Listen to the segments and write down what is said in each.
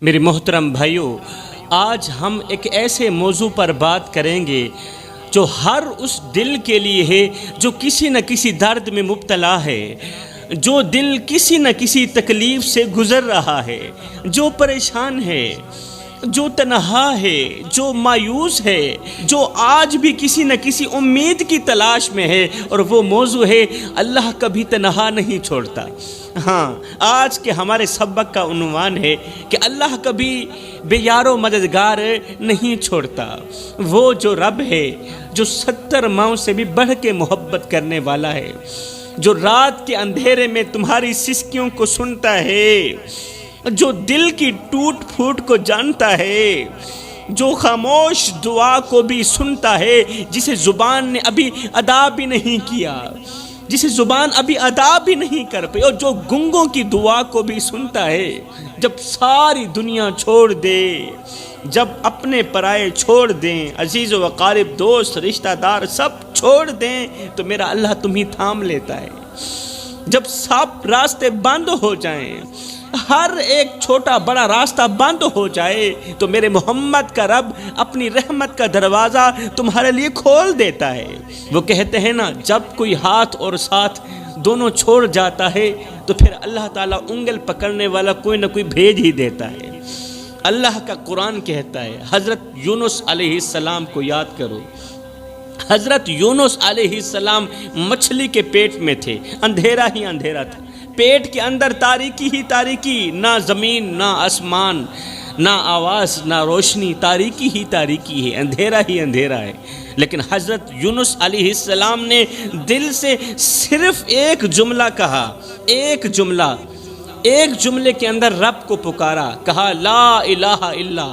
میرے محترم بھائیوں، آج ہم ایک ایسے موضوع پر بات کریں گے جو ہر اس دل کے لیے ہے جو کسی نہ کسی درد میں مبتلا ہے، جو دل کسی نہ کسی تکلیف سے گزر رہا ہے، جو پریشان ہے، جو تنہا ہے، جو مایوس ہے، جو آج بھی کسی نہ کسی امید کی تلاش میں ہے، اور وہ موضوع ہے اللہ کبھی تنہا نہیں چھوڑتا۔ ہاں، آج کے ہمارے سبق کا عنوان ہے کہ اللہ کبھی بے یار و مددگار نہیں چھوڑتا۔ وہ جو رب ہے جو 70 ماؤں سے بھی بڑھ کے محبت کرنے والا ہے، جو رات کے اندھیرے میں تمہاری سسکیوں کو سنتا ہے، جو دل کی ٹوٹ پھوٹ کو جانتا ہے، جو خاموش دعا کو بھی سنتا ہے، جسے زبان نے ابھی ادا بھی نہیں کیا، جسے زبان ابھی ادا بھی نہیں کر پائی، اور جو گنگوں کی دعا کو بھی سنتا ہے۔ جب ساری دنیا چھوڑ دے، جب اپنے پرائے چھوڑ دیں، عزیز و اقارب، دوست، رشتہ دار سب چھوڑ دیں، تو میرا اللہ تمہیں تھام لیتا ہے۔ جب سب راستے بند ہو جائیں، ہر ایک چھوٹا بڑا راستہ بند ہو جائے، تو میرے محمد کا رب اپنی رحمت کا دروازہ تمہارے لیے کھول دیتا ہے۔ وہ کہتے ہیں نا، جب کوئی ہاتھ اور ساتھ دونوں چھوڑ جاتا ہے تو پھر اللہ تعالیٰ انگل پکڑنے والا کوئی نہ کوئی بھیج ہی دیتا ہے۔ اللہ کا قرآن کہتا ہے، حضرت یونس علیہ السلام کو یاد کرو۔ حضرت یونس علیہ السلام مچھلی کے پیٹ میں تھے، اندھیرا ہی اندھیرا تھا، پیٹ کے اندر تاریکی ہی تاریکی، نہ زمین نہ آسمان، نہ آواز نہ روشنی، تاریکی ہی تاریکی ہے، اندھیرا ہی اندھیرا ہے۔ لیکن حضرت یونس علیہ السلام نے دل سے صرف ایک جملہ کہا، ایک جملے کے اندر رب کو پکارا، کہا لا الہ الا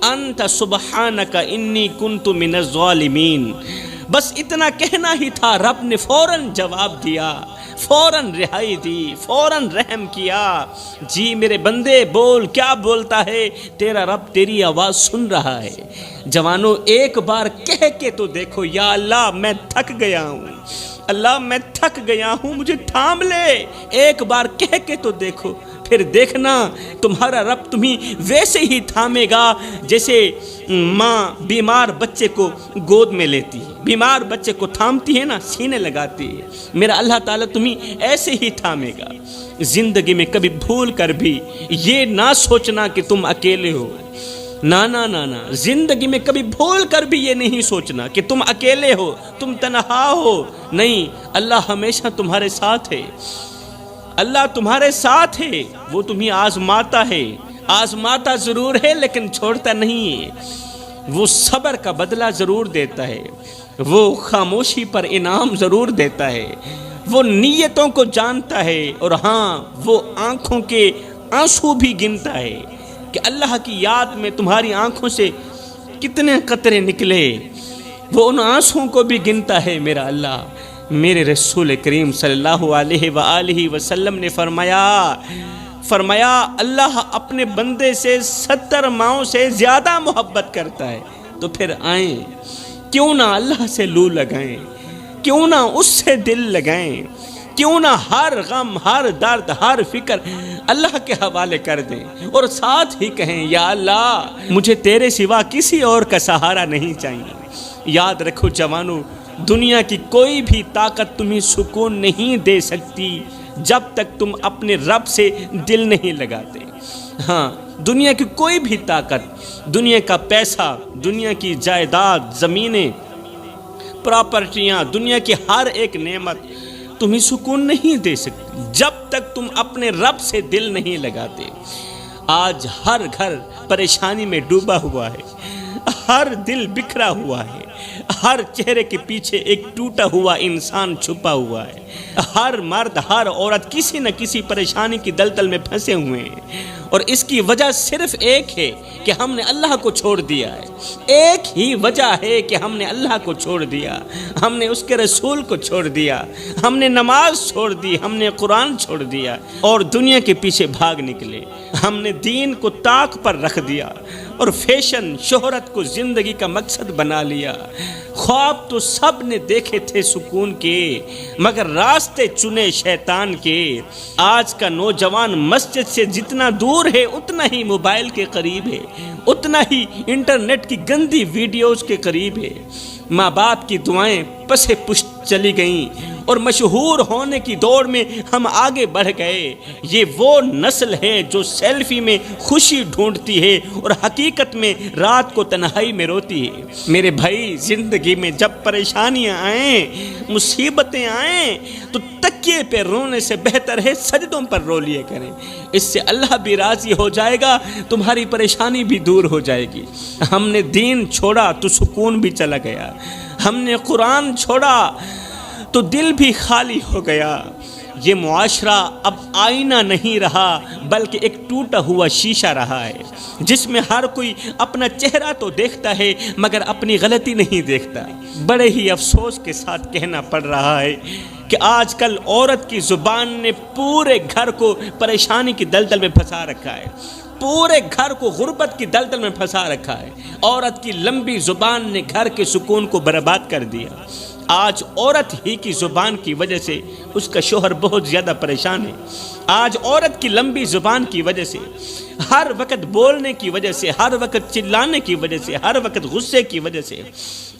انت سبحانک انی کنت من الظالمین۔ بس اتنا کہنا ہی تھا، رب نے فوراً جواب دیا، فوراً رہائی دی، فوراً رحم کیا۔ جی میرے بندے، بول، کیا بولتا ہے؟ تیرا رب تیری آواز سن رہا ہے۔ جوانوں، ایک بار کہہ کے تو دیکھو، یا اللہ میں تھک گیا ہوں، اللہ میں تھک گیا ہوں، مجھے تھام لے۔ ایک بار کہہ کے تو دیکھو، پھر دیکھنا تمہارا رب تمہیں ویسے ہی تھامے گا جیسے ماں بیمار بچے کو گود میں لیتی ہے، بیمار بچے کو تھامتی ہے نا، سینے لگاتی ہے۔ میرا اللہ تعالیٰ تمہیں ایسے ہی تھامے گا۔ زندگی میں کبھی بھول کر بھی یہ نہ سوچنا کہ تم اکیلے ہو، نہ، زندگی میں کبھی بھول کر بھی یہ نہیں سوچنا کہ تم اکیلے ہو، تم تنہا ہو۔ نہیں، اللہ ہمیشہ تمہارے ساتھ ہے، اللہ تمہارے ساتھ ہے۔ وہ تمہیں آزماتا ضرور ہے لیکن چھوڑتا نہیں ہے۔ وہ صبر کا بدلہ ضرور دیتا ہے، وہ خاموشی پر انعام ضرور دیتا ہے، وہ نیتوں کو جانتا ہے، اور ہاں، وہ آنکھوں کے آنسو بھی گنتا ہے کہ اللہ کی یاد میں تمہاری آنکھوں سے کتنے قطرے نکلے، وہ ان آنسوؤں کو بھی گنتا ہے میرا اللہ۔ میرے رسول کریم صلی اللہ علیہ وآلہ وسلم نے فرمایا اللہ اپنے بندے سے 70 ماؤں سے زیادہ محبت کرتا ہے، تو پھر آئیں، کیوں نہ اللہ سے لو لگائیں، کیوں نہ اس سے دل لگائیں، کیوں نہ ہر غم، ہر درد، ہر فکر اللہ کے حوالے کر دیں، اور ساتھ ہی کہیں یا اللہ مجھے تیرے سوا کسی اور کا سہارا نہیں چاہیے۔ یاد رکھو جوانوں، دنیا کی کوئی بھی طاقت تمہیں سکون نہیں دے سکتی جب تک تم اپنے رب سے دل نہیں لگاتے۔ ہاں، دنیا کی کوئی بھی طاقت، دنیا کا پیسہ، دنیا کی جائیداد، زمینیں، پراپرٹیاں، دنیا کی ہر ایک نعمت تمہیں سکون نہیں دے سکتی جب تک تم اپنے رب سے دل نہیں لگاتے۔ آج ہر گھر پریشانی میں ڈوبا ہوا ہے، ہر دل بکھرا ہوا ہے، ہر چہرے کے پیچھے ایک ٹوٹا ہوا انسان چھپا ہوا ہے، ہر مرد ہر عورت کسی نہ کسی پریشانی کی دلدل میں پھنسے ہوئے ہیں، اور اس کی وجہ صرف ایک ہے کہ ہم نے اللہ کو چھوڑ دیا ہے۔ ایک ہی وجہ ہے کہ ہم نے اللہ کو چھوڑ دیا، ہم نے اس کے رسول کو چھوڑ دیا، ہم نے نماز چھوڑ دی، ہم نے قرآن چھوڑ دیا، اور دنیا کے پیچھے بھاگ نکلے۔ ہم نے دین کو طاق پر رکھ دیا، اور فیشن، شہرت کو زندگی کا مقصد بنا لیا۔ خواب تو سب نے دیکھے تھے سکون کے، مگر راستے چنے شیطان کے۔ آج کا نوجوان مسجد سے جتنا دور دور ہے اتنا ہی موبائل کے قریب ہے، اتنا ہی انٹرنیٹ کی گندی ویڈیوز کے قریب ہے۔ ماں باپ کی دعائیں پس پشت چلی گئیں اور مشہور ہونے کی دوڑ میں ہم آگے بڑھ گئے۔ یہ وہ نسل ہے جو سیلفی میں خوشی ڈھونڈتی ہے اور حقیقت میں رات کو تنہائی میں روتی ہے۔ میرے بھائی، زندگی میں جب پریشانیاں آئیں، مصیبتیں آئیں، تو تکیے پہ رونے سے بہتر ہے سجدوں پر رو لیا کریں۔ اس سے اللہ بھی راضی ہو جائے گا، تمہاری پریشانی بھی دور ہو جائے گی۔ ہم نے دین چھوڑا تو سکون بھی چلا گیا، ہم نے قرآن چھوڑا تو دل بھی خالی ہو گیا۔ یہ معاشرہ اب آئینہ نہیں رہا بلکہ ایک ٹوٹا ہوا شیشہ رہا ہے، جس میں ہر کوئی اپنا چہرہ تو دیکھتا ہے مگر اپنی غلطی نہیں دیکھتا۔ بڑے ہی افسوس کے ساتھ کہنا پڑ رہا ہے کہ آج کل عورت کی زبان نے پورے گھر کو پریشانی کی دلدل میں پھنسا رکھا ہے، پورے گھر کو غربت کی دلدل میں پھنسا رکھا ہے۔ عورت کی لمبی زبان نے گھر کے سکون کو برباد کر دیا۔ آج عورت ہی کی زبان کی وجہ سے اس کا شوہر بہت زیادہ پریشان ہے۔ آج عورت کی لمبی زبان کی وجہ سے، ہر وقت بولنے کی وجہ سے، ہر وقت چلانے کی وجہ سے، ہر وقت غصے کی وجہ سے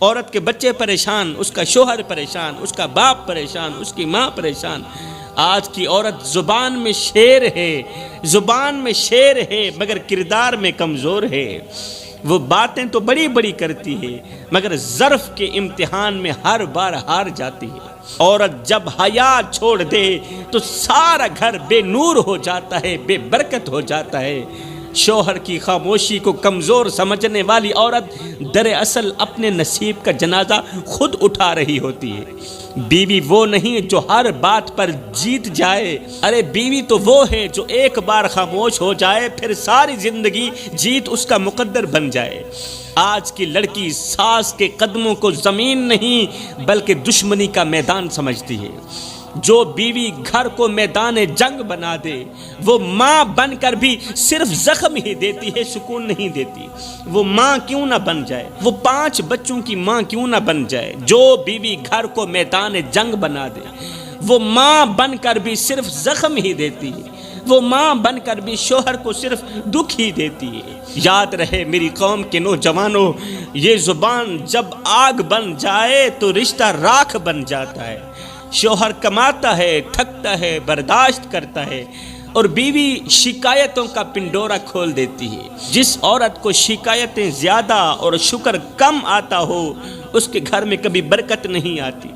عورت کے بچے پریشان، اس کا شوہر پریشان، اس کا باپ پریشان، اس کی ماں پریشان۔ آج کی عورت زبان میں شیر ہے، زبان میں شیر ہے مگر کردار میں کمزور ہے۔ وہ باتیں تو بڑی بڑی کرتی ہے مگر ظرف کے امتحان میں ہر بار ہار جاتی ہے۔ عورت جب حیا چھوڑ دے تو سارا گھر بے نور ہو جاتا ہے، بے برکت ہو جاتا ہے۔ شوہر کی خاموشی کو کمزور سمجھنے والی عورت دراصل اپنے نصیب کا جنازہ خود اٹھا رہی ہوتی ہے۔ بیوی وہ نہیں جو ہر بات پر جیت جائے، ارے بیوی تو وہ ہے جو ایک بار خاموش ہو جائے پھر ساری زندگی جیت اس کا مقدر بن جائے۔ آج کی لڑکی ساس کے قدموں کو زمین نہیں بلکہ دشمنی کا میدان سمجھتی ہے۔ جو بیوی گھر کو میدان جنگ بنا دے وہ ماں بن کر بھی صرف زخم ہی دیتی ہے، سکون نہیں دیتی۔ وہ ماں کیوں نہ بن جائے، وہ 5 بچوں کی ماں کیوں نہ بن جائے۔ جو بیوی گھر کو میدان جنگ بنا دے وہ ماں بن کر بھی صرف زخم ہی دیتی ہے، وہ ماں بن کر بھی شوہر کو صرف دکھ ہی دیتی ہے۔ یاد رہے میری قوم کے نوجوانوں، یہ زبان جب آگ بن جائے تو رشتہ راکھ بن جاتا ہے۔ شوہر کماتا ہے، تھکتا ہے، برداشت کرتا ہے اور بیوی شکایتوں کا پنڈورا کھول دیتی ہے۔ جس عورت کو شکایتیں زیادہ اور شکر کم آتا ہو اس کے گھر میں کبھی برکت نہیں آتی۔